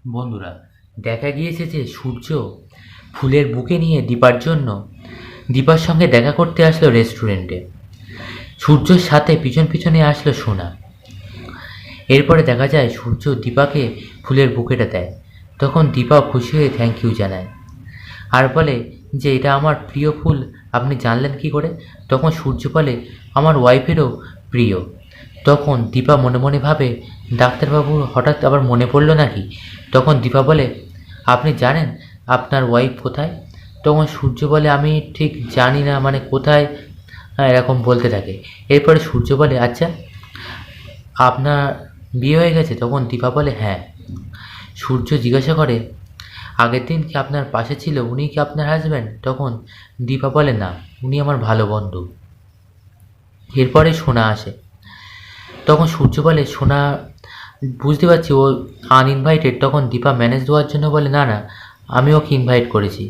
বন্ধুরা, দেখা গিয়েছে যে সূর্য ফুলের বুকে নিয়ে দীপার জন্য দীপার সঙ্গে দেখা করতে আসলো রেস্টুরেন্টে। সূর্যর সাথে পিছন পিছনে আসলো সোনা। এরপরে দেখা যায় সূর্য দীপাকে ফুলের বুকেটা দেয়। তখন দীপা খুশি হয়ে থ্যাংক ইউ জানায় আর বলে যে এটা আমার প্রিয় ফুল, আপনি জানলেন কি করে? তখন সূর্য বলে আমার ওয়াইফেরও প্রিয়। তখন দীপা মনে মনে ভাবে ডাক্তারবাবুর হঠাৎ আবার মনে পড়লো নাকি। তখন দীপা বলে আপনি জানেন আপনার ওয়াইফ কোথায়? তখন সূর্য বলে আমি ঠিক জানি না, মানে কোথায়, এরকম বলতে থাকে। এরপরে সূর্য বলে আচ্ছা আপনার বিয়ে হয়ে গেছে? তখন দীপা বলে হ্যাঁ। সূর্য জিজ্ঞাসা করে আগের দিন কি আপনার পাশে ছিল উনি কি আপনার হাজব্যান্ড? তখন দীপা বলে না, উনি আমার ভালো বন্ধু। এরপরে সোনা আসে। তখন সূর্য বলে সোনা বুঝতে পারছি ও আনইনভাইটেড। তখন দীপা ম্যানেজ দেওয়ার জন্য বলে না না, আমি ওকে ইনভাইট করেছি।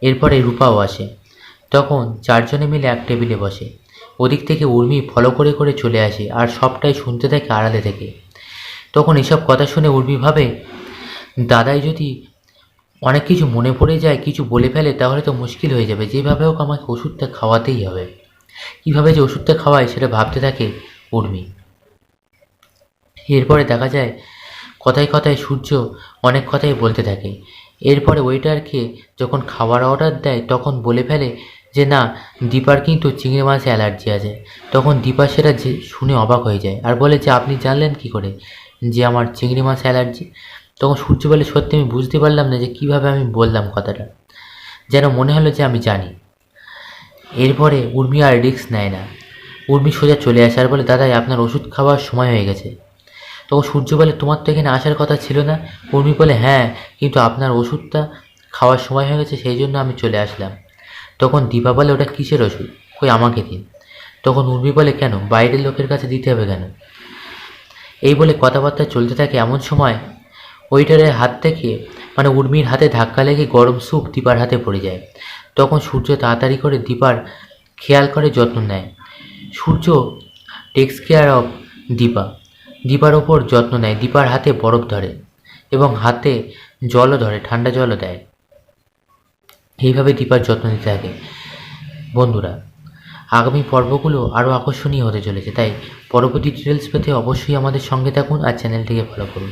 এরপরে রূপাও আসে। তখন চারজনে মিলে এক টেবিলে বসে। ওদিক থেকে উর্মি ফলো করে করে চলে আসে আর সবটাই শুনতে থাকে আড়ালে থেকে। তখন এসব কথা শুনে উর্মি ভাবে দাদাই যদি অনেক কিছু মনে পড়ে যায়, কিছু বলে ফেলে, তাহলে তো মুশকিল হয়ে যাবে। যেভাবে হোক আমাকে ওষুধটা খাওয়াতেই হবে। কীভাবে যে ওষুধটা খাওয়ায় সেটা ভাবতে থাকে উর্মি। এরপরে দেখা যায় কথায় কথায় সূর্য অনেক কথাই বলতে থাকে। এরপরে ওয়েটারকে যখন খাবার অর্ডার দেয় তখন বলে ফেলে যে না, দীপার কিন্তু চিংড়ি মাছে অ্যালার্জি আছে। তখন দীপা সেটা যে শুনে অবাক হয়ে যায় আর বলে যে আপনি জানলেন কি করে যে আমার চিংড়ি মাছ অ্যালার্জি? তখন সূর্য বলে সত্যি আমি বুঝতে পারলাম না যে কীভাবে আমি বললাম কথাটা, যেন মনে হলো যে আমি জানি। এরপরে উর্মি আর রিস্ক নেয় না। উর্মি সোজা চলে আসে আর বলে দাদাই আপনার ওষুধ খাওয়ার সময় হয়ে গেছে। তখন সূর্য বলে তোমার তো এখানে আসার কথা ছিল না? উর্মি বলে হ্যাঁ, কিন্তু আপনার ওষুধটা খাওয়ার সময় হয়ে গেছে সেই জন্য আমি চলে আসলাম। তখন দীপা বলে ওটা কিসের ওষুধ, কই আমাকে দিন। তখন উর্মি বলে কেন, বাইরের লোকের কাছে দিতে হবে কেন? এই বলে কথাবার্তা চলতে থাকে। এমন সময় ওয়েটারের হাত থেকে, মানে উর্মির হাতে ধাক্কা লেগে গরম স্যুপ দীপার হাতে পড়ে যায়। তখন সূর্য তাড়াতাড়ি করে দীপার খেয়াল করে যত্ন নেয়। সূর্য টেক্স কেয়ার অফ দীপা, দীপার ওপর যত্ন নেয়। দীপার হাতে বরফ ধরে এবং হাতে জলও ধরে, ঠান্ডা জলও দেয়। এইভাবে দীপার যত্ন নিতে থাকে। বন্ধুরা, আগামী পর্বগুলো আরও আকর্ষণীয় হতে চলেছে, তাই পরবর্তী ডিটেলস পেতে অবশ্যই আমাদের সঙ্গে থাকুন আর চ্যানেলটিকে ফলো করুন।